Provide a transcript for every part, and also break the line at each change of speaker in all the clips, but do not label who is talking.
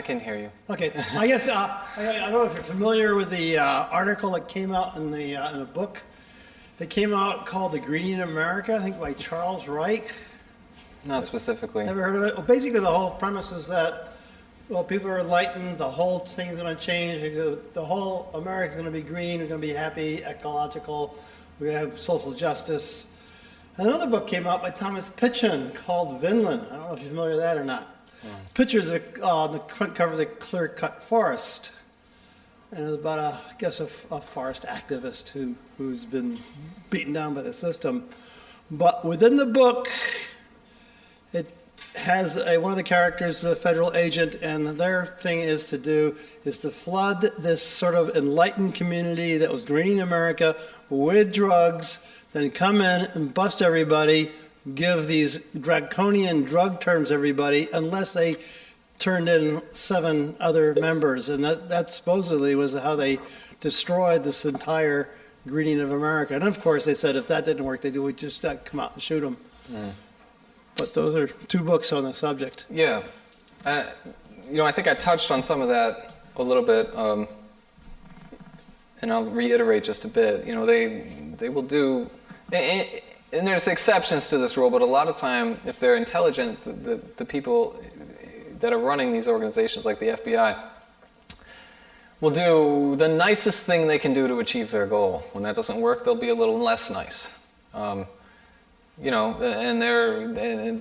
can hear you.
Okay, I guess I don't know if you're familiar with the article that came out in the book. It came out called "The Greening of America," I think by Charles Reich.
Not specifically.
Never heard of it? Well, basically the whole premise is that, well, people are enlightened, the whole thing's going to change, the whole America's going to be green, we're going to be happy, ecological, we're going to have social justice. Another book came out by Thomas Pynchon called Vinland. I don't know if you're familiar with that or not. Pictures on the front cover of the clear-cut forest. And it was about, a forest activist who's been beaten down by the system. But within the book, it has one of the characters, the federal agent, and their thing is to flood this sort of enlightened community that was greening America with drugs, then come in and bust everybody, give these draconian drug terms to everybody, unless they turned in 7 other members. And that supposedly was how they destroyed this entire greening of America. And of course, they said if that didn't work, they would just come out and shoot them. But those are 2 books on the subject.
Yeah. I think I touched on some of that a little bit, and I'll reiterate just a bit. They will do, and there's exceptions to this rule, but a lot of time, if they're intelligent, the people that are running these organizations like the FBI will do the nicest thing they can do to achieve their goal. When that doesn't work, they'll be a little less nice. And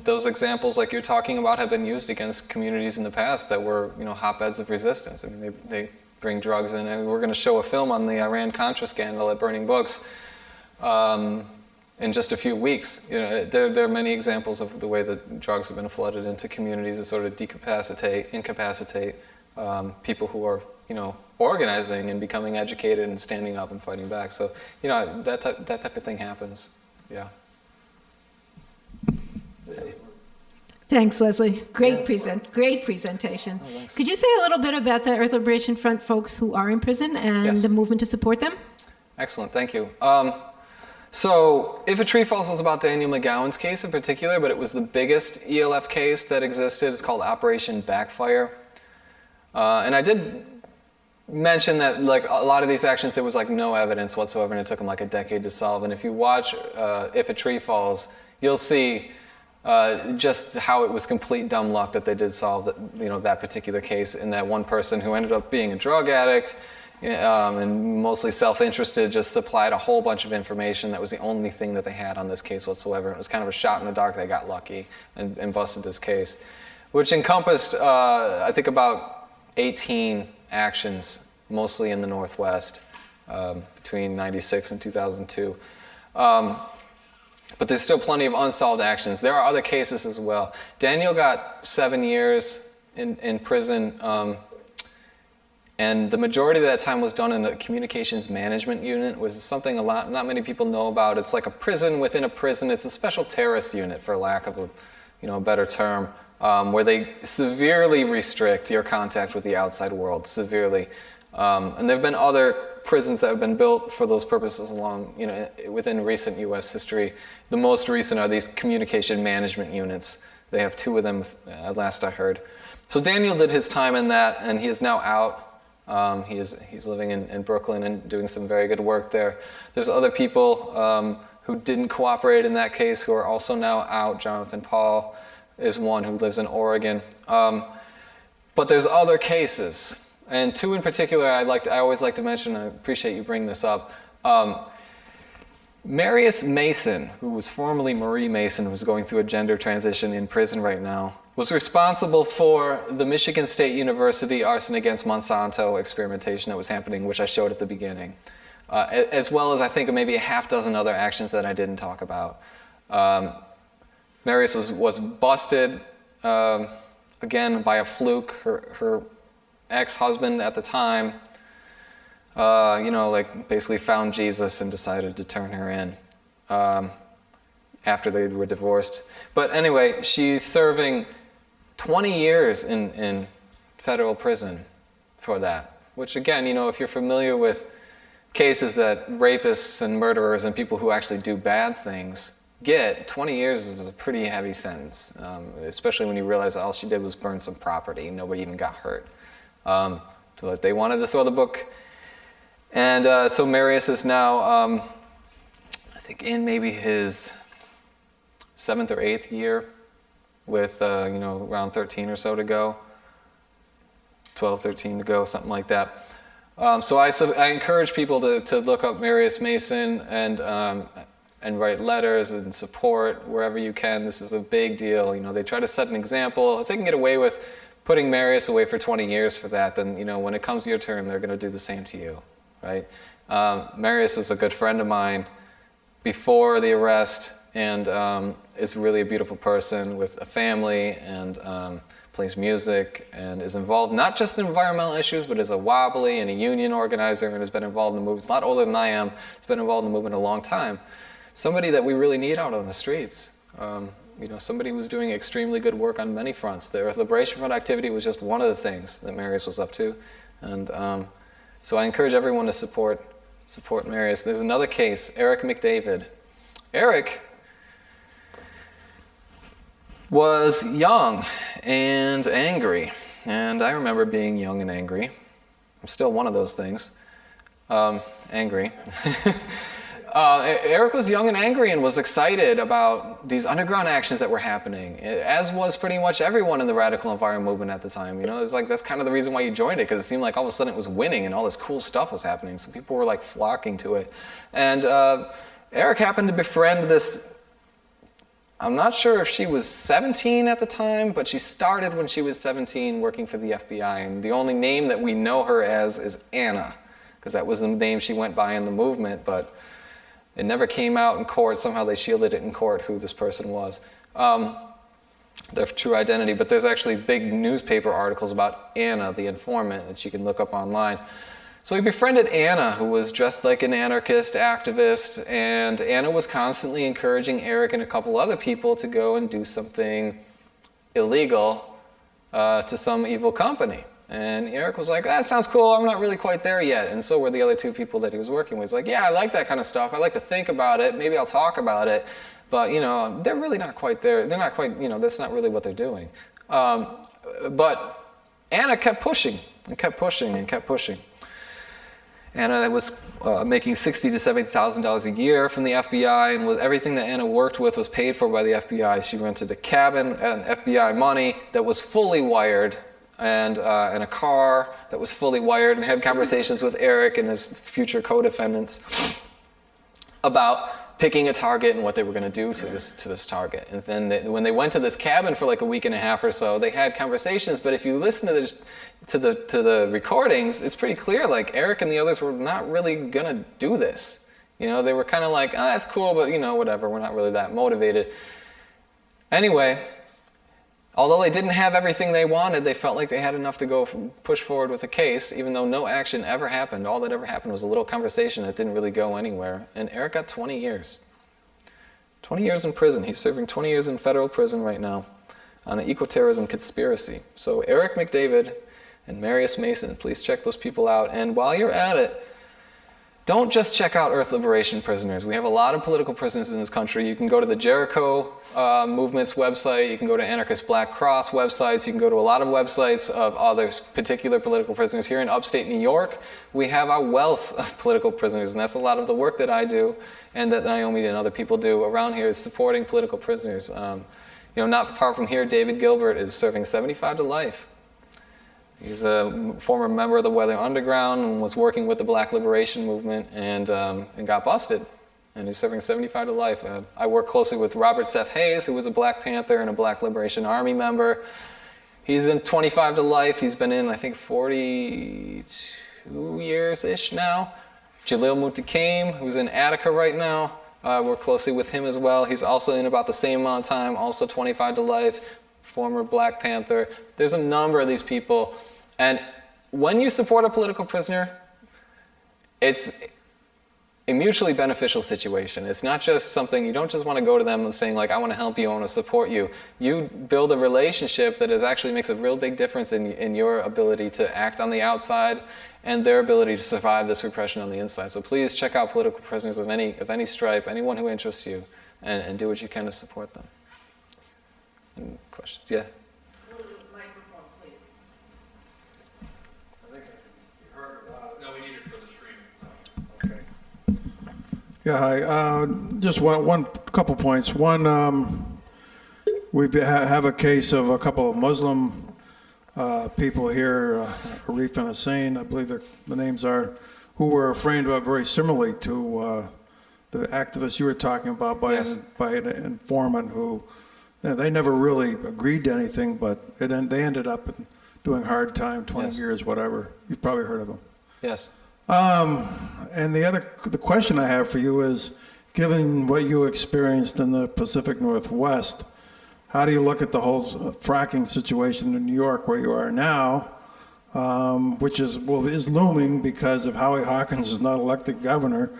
those examples like you're talking about have been used against communities in the past that were, hotbeds of resistance. I mean, they bring drugs in, and we're going to show a film on the Iran-Contra scandal at Burning Books in just a few weeks. There are many examples of the way that drugs have been flooded into communities to sort of incapacitate people who are, organizing and becoming educated and standing up and fighting back. So, that type of thing happens. Yeah.
Thanks, Leslie. Great presentation.
Oh, thanks.
Could you say a little bit about the Earth Liberation Front folks who are in prison and
Yes.
the movement to support them?
Excellent, thank you. So, If a Tree Falls was about Daniel McGowan's case in particular, but it was the biggest ELF case that existed. It's called Operation Backfire. And I did mention that like a lot of these actions, there was like no evidence whatsoever, and it took them like a decade to solve. And if you watch If a Tree Falls, you'll see just how it was complete dumb luck that they did solve that particular case, and that one person who ended up being a drug addict and mostly self-interested just supplied a whole bunch of information. That was the only thing that they had on this case whatsoever. It was kind of a shot in the dark. They got lucky and busted this case, which encompassed, I think, about 18 actions, mostly in the Northwest, between 96 and 2002. But there's still plenty of unsolved actions. There are other cases as well. Daniel got 7 years in prison, and the majority of that time was done in the communications management unit, which is something not many people know about. It's like a prison within a prison. It's a special terrorist unit, for lack of a better term, where they severely restrict your contact with the outside world, severely. And there have been other prisons that have been built for those purposes within recent U.S. history. The most recent are these communication management units. They have 2 of them, last I heard. So Daniel did his time in that, and he is now out. He's living in Brooklyn and doing some very good work there. There's other people who didn't cooperate in that case who are also now out. Jonathan Paul is one who lives in Oregon. But there's other cases. And 2 in particular I always like to mention, I appreciate you bringing this up. Marius Mason, who was formerly Marie Mason, who's going through a gender transition in prison right now, was responsible for the Michigan State University arson against Monsanto experimentation that was happening, which I showed at the beginning, as well as I think maybe a half dozen other actions that I didn't talk about. Marius was busted, again, by a fluke. Her ex-husband at the time, basically found Jesus and decided to turn her in after they were divorced. But anyway, she's serving 20 years in federal prison for that, which again, if you're familiar with cases that rapists and murderers and people who actually do bad things get, 20 years is a pretty heavy sentence, especially when you realize all she did was burn some property. Nobody even got hurt. So they wanted to throw the book. And so Marius is now, I think, in maybe his 7th or 8th year with, around 13 or so to go. 12, 13 to go, something like that. So I encourage people to look up Marius Mason and write letters and support wherever you can. This is a big deal. They try to set an example. If they can get away with putting Marius away for 20 years for that, then when it comes to your turn, they're going to do the same to you, right? Marius was a good friend of mine before the arrest, and is really a beautiful person with a family, and plays music, and is involved not just in environmental issues, but is a wobbly and a union organizer, and has been involved in the movement. He's a lot older than I am. He's been involved in the movement a long time. Somebody that we really need out on the streets. Somebody who's doing extremely good work on many fronts. The Earth Liberation Front activity was just one of the things that Marius was up to. And so I encourage everyone to support Marius. There's another case, Eric McDavid. Eric was young and angry. And I remember being young and angry. I'm still one of those things. Angry. Eric was young and angry and was excited about these underground actions that were happening, as was pretty much everyone in the radical environment movement at the time. It's like that's kind of the reason why you joined it, because it seemed like all of a sudden it was winning and all this cool stuff was happening. So people were like flocking to it. And Eric happened to befriend this, I'm not sure if she was 17 at the time, but she started when she was 17 working for the FBI. And the only name that we know her as is Anna, because that was the name she went by in the movement, but it never came out in court. Somehow they shielded it in court who this person was, their true identity. But there's actually big newspaper articles about Anna, the informant, that you can look up online. So he befriended Anna, who was dressed like an anarchist activist, and Anna was constantly encouraging Eric and a couple other people to go and do something illegal to some evil company. And Eric was like, that sounds cool, I'm not really quite there yet. And so were the other two people that he was working with. He's like, yeah, I like that kind of stuff. I like to think about it. Maybe I'll talk about it. But, they're really not quite there. They're not quite, that's not really what they're doing. But Anna kept pushing and kept pushing and kept pushing. Anna was making $60,000 to $70,000 a year from the FBI, and everything that Anna worked with was paid for by the FBI. She rented a cabin and FBI money that was fully wired, and a car that was fully wired, and had conversations with Eric and his future co-defendants about picking a target and what they were going to do to this target. And then when they went to this cabin for like a week and a half or so, they had conversations. But if you listen to the recordings, it's pretty clear like Eric and the others were not really going to do this. They were kind of like, that's cool, but whatever. We're not really that motivated. Anyway. Although they didn't have everything they wanted, they felt like they had enough to go push forward with the case, even though no action ever happened. All that ever happened was a little conversation that didn't really go anywhere. And Eric got 20 years. 20 years in prison. He's serving 20 years in federal prison right now on an eco-terrorism conspiracy. So Eric McDavid and Marius Mason, please check those people out. And while you're at it, don't just check out Earth Liberation prisoners. We have a lot of political prisoners in this country. You can go to the Jericho movement's website. You can go to Anarchist Black Cross websites. You can go to a lot of websites of other particular political prisoners. Here in upstate New York, we have a wealth of political prisoners, and that's a lot of the work that I do and that Naomi and other people do around here is supporting political prisoners. Not far from here, David Gilbert is serving 75 to life. He's a former member of the Weather Underground and was working with the Black Liberation Movement and got busted. And he's serving 75 to life. I work closely with Robert Seth Hayes, who was a Black Panther and a Black Liberation Army member. He's in 25 to life. He's been in, I think, 42 years-ish now. Jalil Muntaqim, who's in Attica right now. I work closely with him as well. He's also in about the same amount of time, also 25 to life. Former Black Panther. There's a number of these people. And when you support a political prisoner, it's a mutually beneficial situation. It's not just something, you don't just want to go to them and saying like, I want to help you, I want to support you. You build a relationship that actually makes a real big difference in your ability to act on the outside and their ability to survive this repression on the inside. So please check out political prisoners of any stripe, anyone who interests you. and do what you can to support them. Any questions? Yeah.
Microphone, please.
I think I can be heard.
No, we need it for the stream.
Okay. Yeah, hi. Just one couple points. One, we have a case of a couple of Muslim people here, Arif and Hussein, I believe the names are, who were framed up very similarly to the activists you were talking about by,
Yes.
by an informant who, they never really agreed to anything, but they ended up doing hard time, 20
Yes.
years, whatever. You've probably heard of them.
Yes.
And the question I have for you is, given what you experienced in the Pacific Northwest, how do you look at the whole fracking situation in New York where you are now, which is looming because if Howie Hawkins is not elected governor,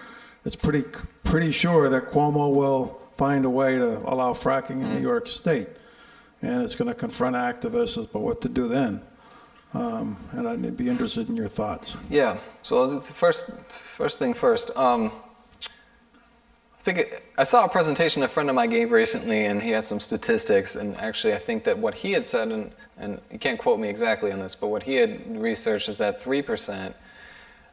it's pretty sure that Cuomo will find a way to allow fracking in New York State, and it's going to confront activists about what to do then. And I'd be interested in your thoughts.
Yeah. So the first thing first. I saw a presentation a friend of mine gave recently, and he had some statistics. And actually, I think that what he had said, and you can't quote me exactly on this, but what he had researched is that 3%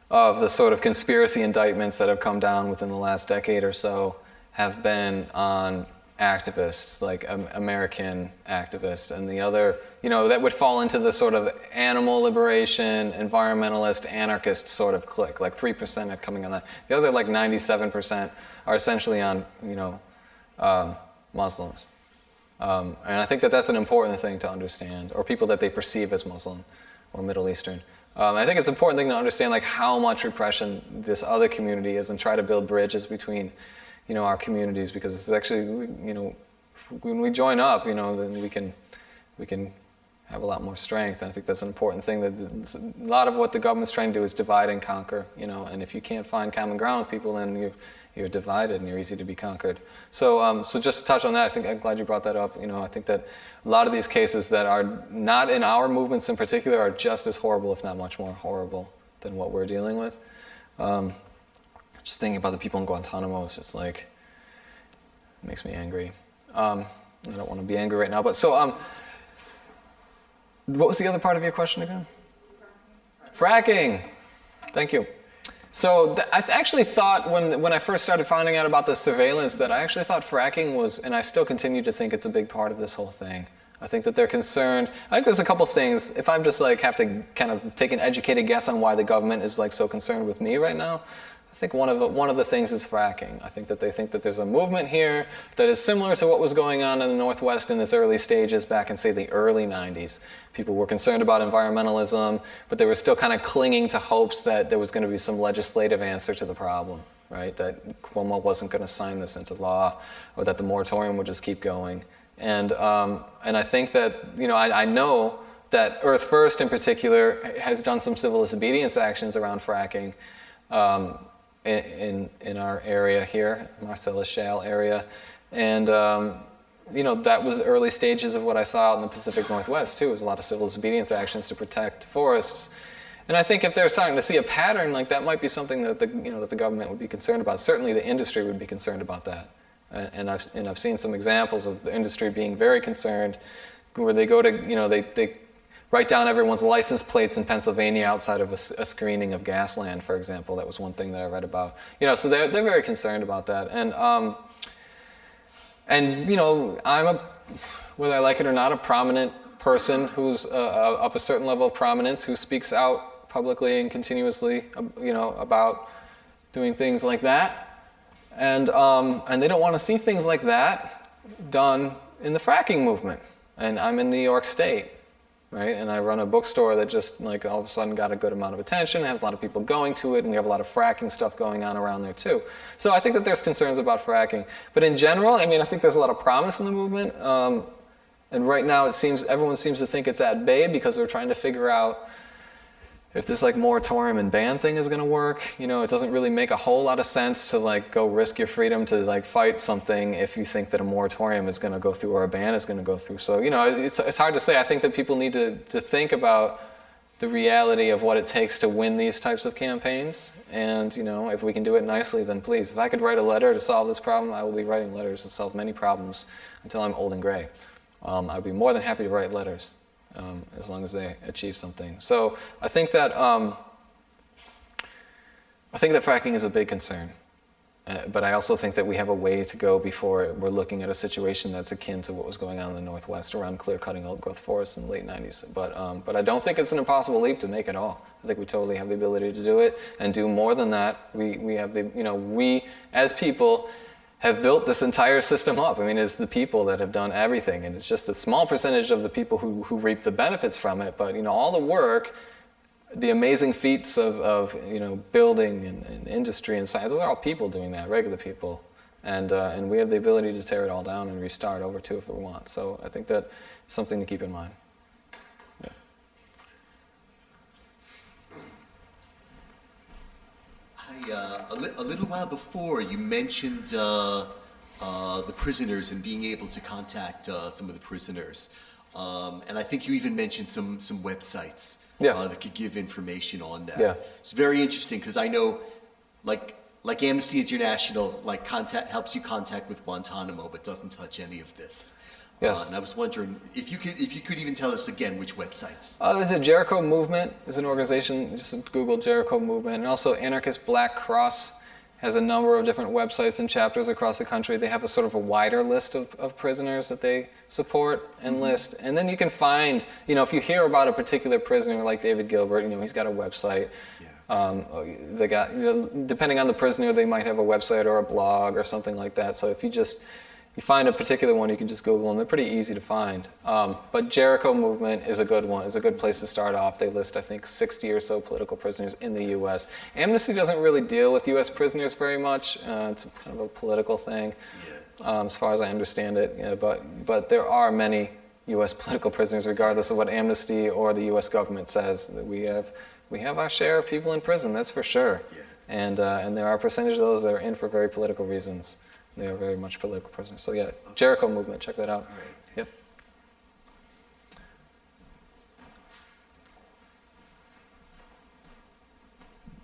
of the sort of conspiracy indictments that have come down within the last decade or so have been on activists, like American activists, and the other, that would fall into the sort of animal liberation, environmentalist, anarchist sort of clique. Like 3% are coming on that. The other, like 97%, are essentially on, Muslims. And I think that that's an important thing to understand, or people that they perceive as Muslim or Middle Eastern. I think it's an important thing to understand, like, how much repression this other community is, and try to build bridges between, our communities, because it's actually, when we join up, then we can have a lot more strength. And I think that's an important thing. That a lot of what the government's trying to do is divide and conquer, and if you can't find common ground with people, then you're divided and you're easy to be conquered. So just to touch on that, I'm glad you brought that up. I think that a lot of these cases that are not in our movements in particular are just as horrible, if not much more horrible, than what we're dealing with. Just thinking about the people in Guantanamo, it's just like, it makes me angry. I don't want to be angry right now, but so, what was the other part of your question again? Fracking. Thank you. So I actually thought when I first started finding out about the surveillance, that I actually thought fracking was, and I still continue to think it's a big part of this whole thing. I think that they're concerned. I think there's a couple things. If I'm just like have to kind of take an educated guess on why the government is like so concerned with me right now, I think one of the things is fracking. I think that they think that there's a movement here that is similar to what was going on in the Northwest in its early stages back in, say, the early 90s. People were concerned about environmentalism, but they were still kind of clinging to hopes that there was going to be some legislative answer to the problem, right? That Cuomo wasn't going to sign this into law, or that the moratorium would just keep going. And I think that, I know that Earth First in particular has done some civil disobedience actions around fracking, in our area here, Marcellus Shale area. And, that was the early stages of what I saw out in the Pacific Northwest, too. It was a lot of civil disobedience actions to protect forests. And I think if they're starting to see a pattern, like that might be something that the government would be concerned about. Certainly the industry would be concerned about that. And I've seen some examples of the industry being very concerned, where they go to, they write down everyone's license plates in Pennsylvania outside of a screening of Gasland, for example. That was one thing that I read about. So they're very concerned about that. And I'm whether I like it or not, a prominent person who's of a certain level of prominence, who speaks out publicly and continuously, about doing things like that. And they don't want to see things like that done in the fracking movement. And I'm in New York State. Right? And I run a bookstore that just like all of a sudden got a good amount of attention, has a lot of people going to it, and we have a lot of fracking stuff going on around there too. So I think that there's concerns about fracking. But in general, I think there's a lot of promise in the movement. And right now everyone seems to think it's at bay because they're trying to figure out if this like moratorium and ban thing is going to work. It doesn't really make a whole lot of sense to like go risk your freedom to like fight something if you think that a moratorium is going to go through or a ban is going to go through. So it's hard to say. I think that people need to think about the reality of what it takes to win these types of campaigns. And if we can do it nicely, then please. If I could write a letter to solve this problem, I will be writing letters to solve many problems until I'm old and gray. I'd be more than happy to write letters as long as they achieve something. So I think that fracking is a big concern. But I also think that we have a way to go before we're looking at a situation that's akin to what was going on in the Northwest around clear-cutting old-growth forests in the late 90s. But I don't think it's an impossible leap to make at all. I think we totally have the ability to do it and do more than that. We have the, we as people have built this entire system up. I mean, it's the people that have done everything, and it's just a small percentage of the people who reap the benefits from it. But all the work, the amazing feats of building and industry and science, those are all people doing that, regular people, and we have the ability to tear it all down and restart over too if we want. So I think that's something to keep in mind.
Yeah. A little while before, you mentioned the prisoners and being able to contact some of the prisoners, and I think you even mentioned some websites. That could give information on that.
Yeah.
It's very interesting because I know, like Amnesty International, helps you contact with Guantanamo, but doesn't touch any of this.
Yes.
And I was wondering if you could even tell us again which websites.
There's a Jericho Movement. There's an organization. Just Google Jericho Movement, and also Anarchist Black Cross has a number of different websites and chapters across the country. They have a sort of a wider list of prisoners that they support and list. And then you can find, if you hear about a particular prisoner like David Gilbert, he's got a website. They got, depending on the prisoner, they might have a website or a blog or something like that. So if you find a particular one, you can just Google them. They're pretty easy to find. But Jericho Movement is a good one. It's a good place to start off. They list, I think, 60 or so political prisoners in the U.S. Amnesty doesn't really deal with U.S. prisoners very much. It's kind of a political thing, as far as I understand it. But there are many U.S. political prisoners, regardless of what Amnesty or the U.S. government says. That we have our share of people in prison, that's for sure. And there are a percentage of those that are in for very political reasons. They are very much political prisoners. So yeah, Jericho Movement, check that out. Yep.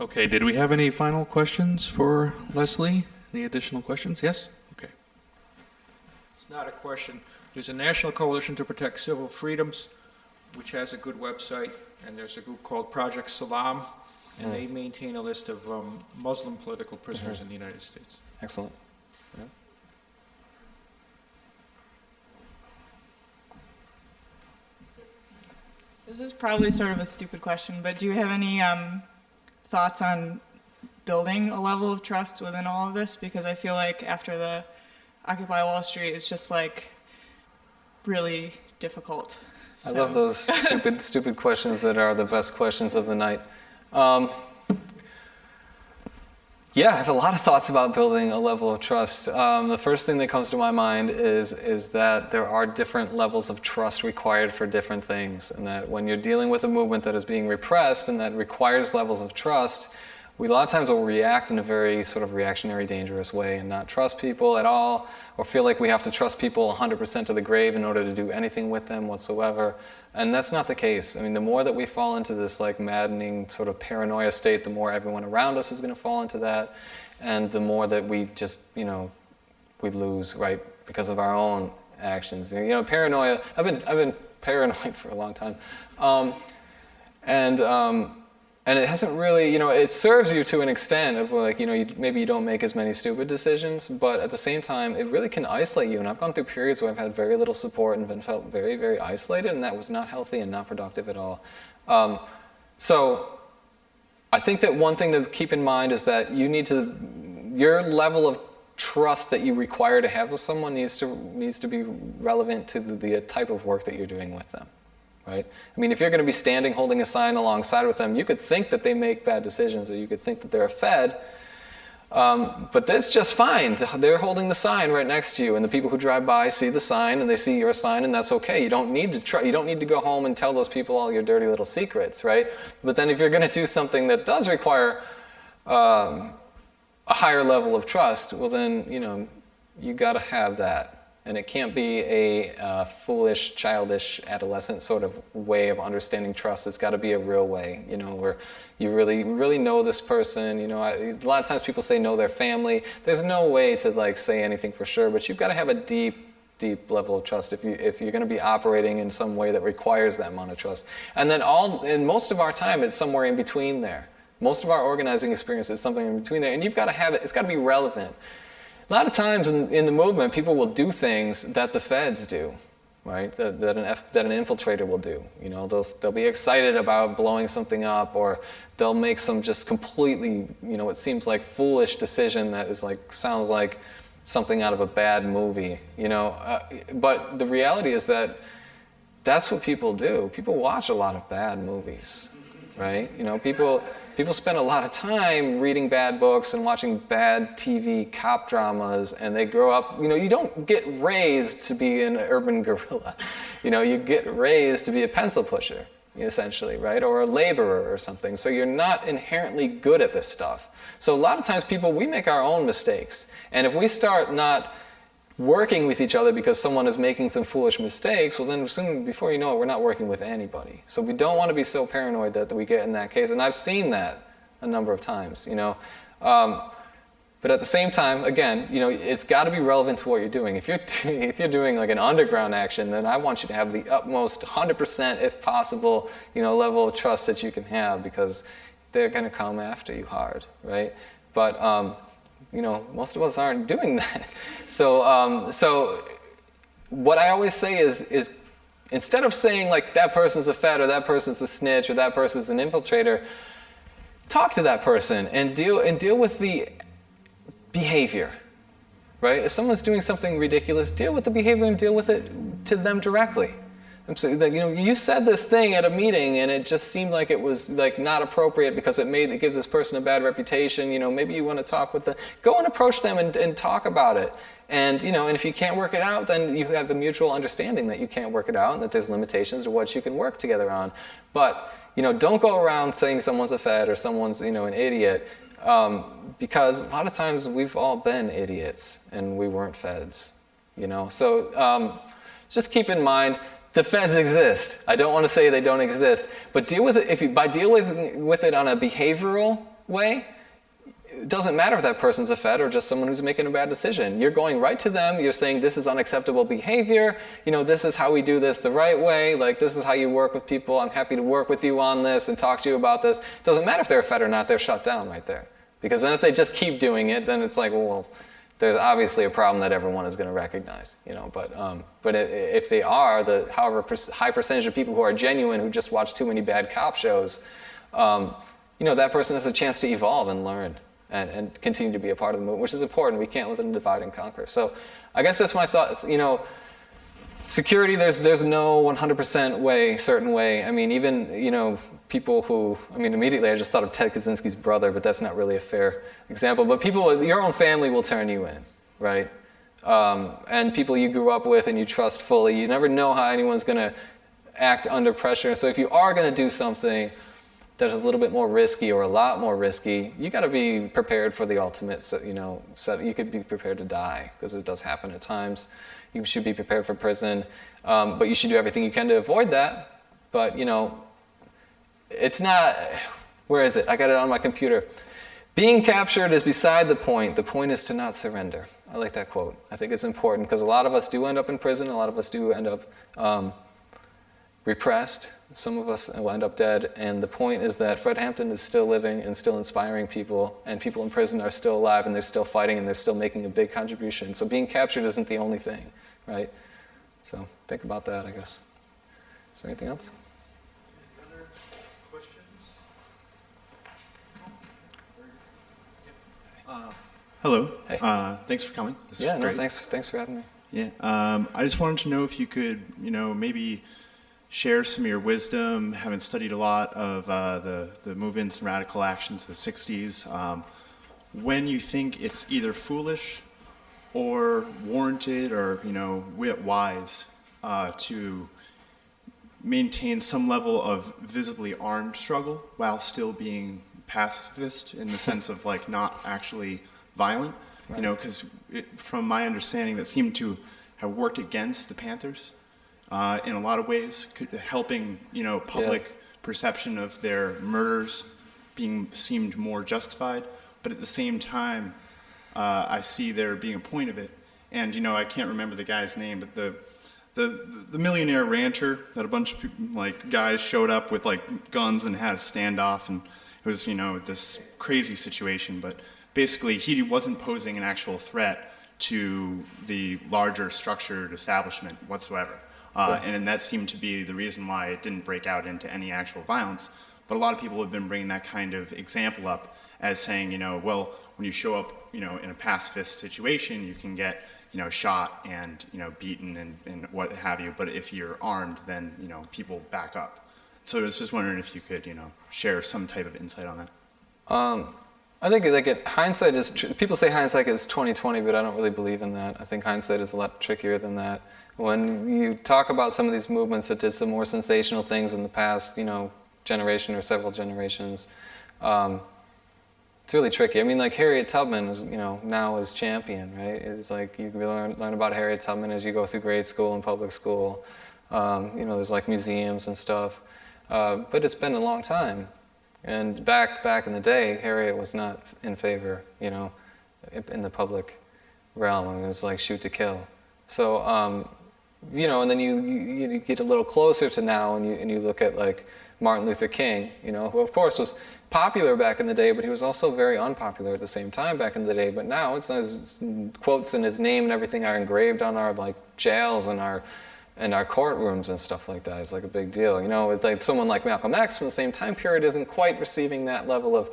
Okay, did we have any final questions for Leslie? Any additional questions? Yes? Okay.
It's not a question. There's a National Coalition to Protect Civil Freedoms, which has a good website, and there's a group called Project Salam, and they maintain a list of Muslim political prisoners in the United States.
Excellent. Yeah.
This is probably sort of a stupid question, but do you have any thoughts on building a level of trust within all of this? Because I feel like after the Occupy Wall Street, it's just really difficult.
I love those stupid questions that are the best questions of the night. Yeah, I have a lot of thoughts about building a level of trust. The first thing that comes to my mind is that there are different levels of trust required for different things, and that when you're dealing with a movement that is being repressed and that requires levels of trust, we a lot of times will react in a very sort of reactionary, dangerous way and not trust people at all, or feel like we have to trust people 100% to the grave in order to do anything with them whatsoever. And that's not the case. I mean, the more that we fall into this maddening sort of paranoia state, the more everyone around us is going to fall into that, and the more that we just, we lose, right, because of our own actions. Paranoia. I've been paranoid for a long time, and it hasn't really, it serves you to an extent of maybe you don't make as many stupid decisions, but at the same time, it really can isolate you. And I've gone through periods where I've had very little support and been felt very, very isolated, and that was not healthy and not productive at all. So I think that one thing to keep in mind is that your level of trust that you require to have with someone needs to be relevant to the type of work that you're doing with them. Right? I mean, if you're going to be standing holding a sign alongside with them, you could think that they make bad decisions, or you could think that they're a Fed, but that's just fine. They're holding the sign right next to you, and the people who drive by see the sign, and they see your sign, and that's okay. You don't need to go home and tell those people all your dirty little secrets, right? But then if you're going to do something that does require a higher level of trust, well then, you got to have that. And it can't be a foolish, childish, adolescent sort of way of understanding trust. It's got to be a real way, you know, where you really know this person. You know, a lot of times people say know their family. There's no way to like say anything for sure, but you've got to have a deep level of trust if you're going to be operating in some way that requires that amount of trust. And then most of our time, it's somewhere in between there. Most of our organizing experience is something in between there, and you've got to have it. It's got to be relevant. A lot of times in the movement, people will do things that the feds do, right? That an infiltrator will do. You know, they'll be excited about blowing something up, or they'll make some just completely, you know, it seems like foolish decision that is like sounds like something out of a bad movie, you know. But the reality is that that's what people do. People watch a lot of bad movies, right? You know, people spend a lot of time reading bad books and watching bad TV cop dramas, and they grow up, you know, you don't get raised to be an urban guerrilla. You know, you get raised to be a pencil pusher, essentially, right? Or a laborer or something. So you're not inherently good at this stuff. So a lot of times we make our own mistakes. And if we start not working with each other because someone is making some foolish mistakes, well then soon, before you know it, we're not working with anybody. So we don't want to be so paranoid that we get in that case. And I've seen that a number of times, you know. But at the same time, again, you know, it's got to be relevant to what you're doing. If you're doing like an underground action, then I want you to have the utmost 100%, if possible, you know, level of trust that you can have, because they're going to come after you hard, right? But you know, most of us aren't doing that. So what I always say is instead of saying like that person's a fed or that person's a snitch or that person's an infiltrator, talk to that person and deal with the behavior, right? If someone's doing something ridiculous, deal with the behavior and deal with it to them directly. I'm saying that, you know, you said this thing at a meeting and it just seemed like it was like not appropriate because it gives this person a bad reputation. You know, maybe you want to talk with them. Go and approach them and talk about it. And, you know, and if you can't work it out, then you have the mutual understanding that you can't work it out and that there's limitations to what you can work together on. But, you know, don't go around saying someone's a fed or someone's, you know, an idiot. Because a lot of times we've all been idiots and we weren't feds, you know. So just keep in mind, the feds exist. I don't want to say they don't exist, but deal with it. By dealing with it on a behavioral way, it doesn't matter if that person's a fed or just someone who's making a bad decision. You're going right to them. You're saying this is unacceptable behavior. You know, this is how we do this the right way. Like, this is how you work with people. I'm happy to work with you on this and talk to you about this. It doesn't matter if they're a fed or not. They're shut down right there. Because then if they just keep doing it, then it's like, well, there's obviously a problem that everyone is going to recognize, you know. But if they are, however high percentage of people who are genuine, who just watch too many bad cop shows, you know, that person has a chance to evolve and learn and continue to be a part of the movement, which is important. We can't let them divide and conquer. So I guess that's my thoughts. You know, security, there's no 100% certain way. I mean, even, you know, people who, I mean, immediately I just thought of Ted Kaczynski's brother, but that's not really a fair example. But people, your own family will turn you in, right? And people you grew up with and you trust fully, you never know how anyone's going to act under pressure. So if you are going to do something that is a little bit more risky or a lot more risky, you got to be prepared for the ultimate, you know, you could be prepared to die, because it does happen at times. You should be prepared for prison, but you should do everything you can to avoid that. But, you know, it's not, where is it? I got it on my computer. Being captured is beside the point. The point is to not surrender. I like that quote. I think it's important because a lot of us do end up in prison. A lot of us do end up repressed. Some of us will end up dead. And the point is that Fred Hampton is still living and still inspiring people. And people in prison are still alive and they're still fighting and they're still making a big contribution. So being captured isn't the only thing, right? So think about that, I guess. Is there anything else?
Other questions?
Hello.
Hey.
Thanks for coming. This
Yeah,
is
no,
great.
thanks for having me.
Yeah. I just wanted to know if you could, you know, maybe share some of your wisdom, having studied a lot of the movements and radical actions of the 60s, when you think it's either foolish or warranted or, you know, wise to maintain some level of visibly armed struggle while still being pacifist in the sense of like not actually violent, right. You know, because from my understanding that seemed to have worked against the Panthers in a lot of ways, helping public perception of their murders being seemed more justified. But at the same time, I see there being a point of it. And I can't remember the guy's name, but the millionaire rancher that a bunch of people, like guys showed up with like guns and had a standoff, and it was this crazy situation. But basically, he wasn't posing an actual threat to the larger structured establishment whatsoever. And that seemed to be the reason why it didn't break out into any actual violence. But a lot of people have been bringing that kind of example up as saying, well, when you show up, in a pacifist situation, you can get, shot and, beaten and what have you. But if you're armed, then, people back up. So I was just wondering if you could, share some type of insight on that.
I think hindsight is, people say hindsight is 20/20, but I don't really believe in that. I think hindsight is a lot trickier than that. When you talk about some of these movements that did some more sensational things in the past, generation or several generations, it's really tricky. I mean, like Harriet Tubman is, now is champion, right? It's like you learn about Harriet Tubman as you go through grade school and public school. There's like museums and stuff, but it's been a long time. And back in the day, Harriet was not in favor, in the public realm. It was like shoot to kill. So, and then you get a little closer to now, and you look at like Martin Luther King, who of course was popular back in the day, but he was also very unpopular at the same time back in the day. But now it's quotes in his name and everything are engraved on our like jails and our courtrooms and stuff like that. It's like a big deal. It's like someone like Malcolm X from the same time period isn't quite receiving that level of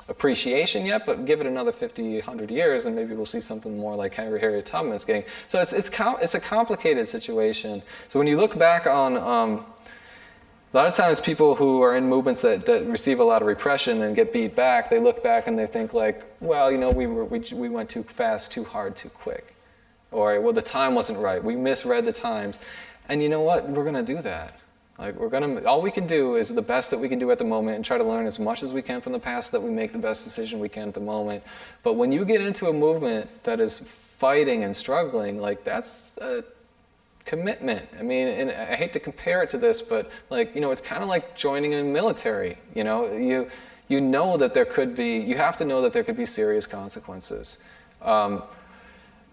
appreciation yet, but give it another 50, 100 years and maybe we'll see something more like Harriet Tubman is getting. So it's a complicated situation. So when you look back on, a lot of times people who are in movements that receive a lot of repression and get beat back, they look back and they think like, well, we went too fast, too hard, too quick. Or, well, the time wasn't right. We misread the times. And you know what? We're going to do that. Like all we can do is the best that we can do at the moment and try to learn as much as we can from the past so that we make the best decision we can at the moment. But when you get into a movement that is fighting and struggling, like that's a commitment. I mean, and I hate to compare it to this, but like, it's kind of like joining a military. You know that there could be, you have to know that there could be serious consequences.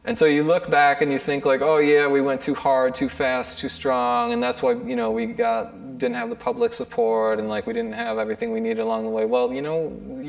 And so you look back and you think like, oh yeah, we went too hard, too fast, too strong, and that's why we didn't have the public support and like we didn't have everything we needed along the way. Well, you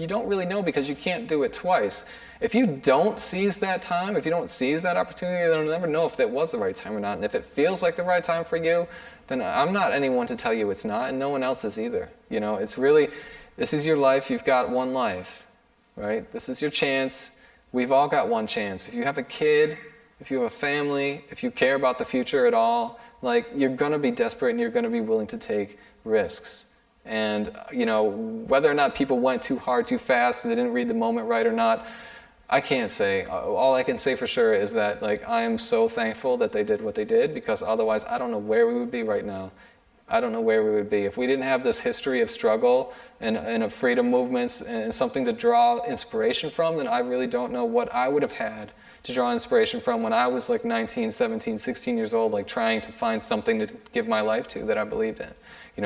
don't really know because you can't do it twice. If you don't seize that time, if you don't seize that opportunity, then you'll never know if that was the right time or not. And if it feels like the right time for you, then I'm not anyone to tell you it's not, and no one else is either. It's really, this is your life. You've got one life, right? This is your chance. We've all got one chance. If you have a kid, if you have a family, if you care about the future at all, like you're going to be desperate and you're going to be willing to take risks. And, whether or not people went too hard, too fast, and they didn't read the moment right or not, I can't say. All I can say for sure is that like I am so thankful that they did what they did, because otherwise I don't know where we would be right now. I don't know where we would be. If we didn't have this history of struggle and of freedom movements and something to draw inspiration from, then I really don't know what I would have had to draw inspiration from when I was like 19, 17, 16 years old, like trying to find something to give my life to that I believed in.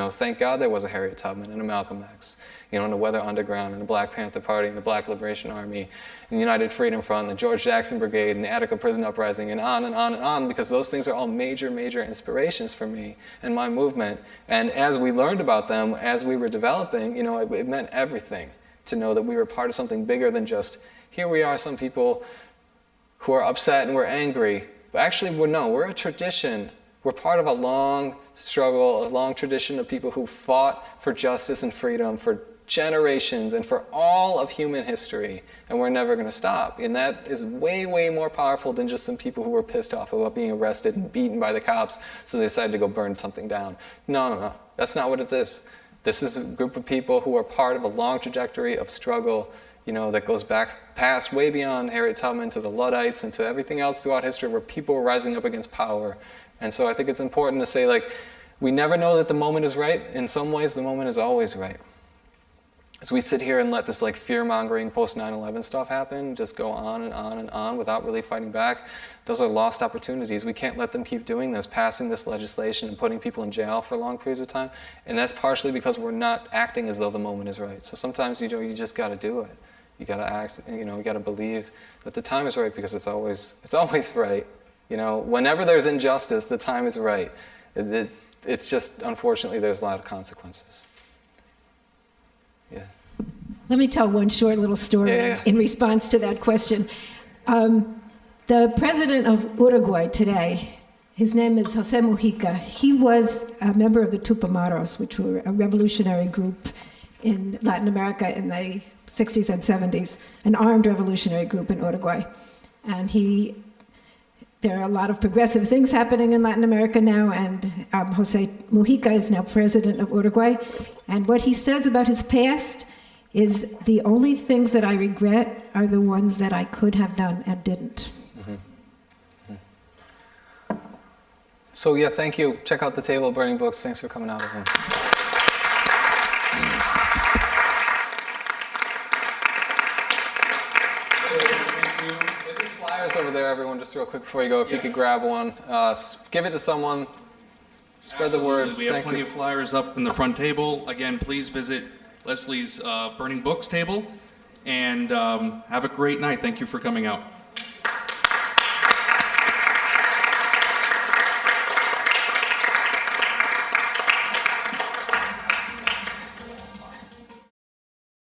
Thank God there was a Harriet Tubman and a Malcolm X, and the Weather Underground and the Black Panther Party and the Black Liberation Army and the United Freedom Front and the George Jackson Brigade and the Attica Prison Uprising and on and on and on, because those things are all major, major inspirations for me and my movement. And as we learned about them, as we were developing, it meant everything to know that we were part of something bigger than just, here we are, some people who are upset and we're angry. But actually, we're a tradition. We're part of a long struggle, a long tradition of people who fought for justice and freedom for generations and for all of human history, and we're never going to stop. And that is way, way more powerful than just some people who were pissed off about being arrested and beaten by the cops, so they decided to go burn something down. No. That's not what it is. This is a group of people who are part of a long trajectory of struggle, that goes back past, way beyond Harriet Tubman to the Luddites and to everything else throughout history where people were rising up against power. And so I think it's important to say, like, we never know that the moment is right. In some ways, the moment is always right. as we sit here and let this like fear-mongering post 9/11 stuff happen, just go on and on and on without really fighting back, those are lost opportunities. We can't let them keep doing this, passing this legislation and putting people in jail for long periods of time. And that's partially because we're not acting as though the moment is right. So sometimes, you know, you just got to do it. You got to act, you know, you got to believe that the time is right, because it's always right. You know, whenever there's injustice, the time is right. It's just, unfortunately, there's a lot of consequences. Yeah.
Let me tell one short little story in response to that question. The president of Uruguay today, his name is Jose Mujica. He was a member of the Tupamaros, which were a revolutionary group in Latin America in the 60s and 70s, an armed revolutionary group in Uruguay. And there are a lot of progressive things happening in Latin America now, and Jose Mujica is now president of Uruguay. And what he says about his past is, the only things that I regret are the ones that I could have done and didn't.
So yeah, thank you. Check out the table of burning books. Thanks for coming out, everyone. There's flyers over there, everyone, just real quick before you go. If you could grab one, give it to someone, spread the word.
We have
Thank
plenty
you.
of flyers up in the front table. Again, please visit Leslie's Burning Books table, and have a great night. Thank you for coming out.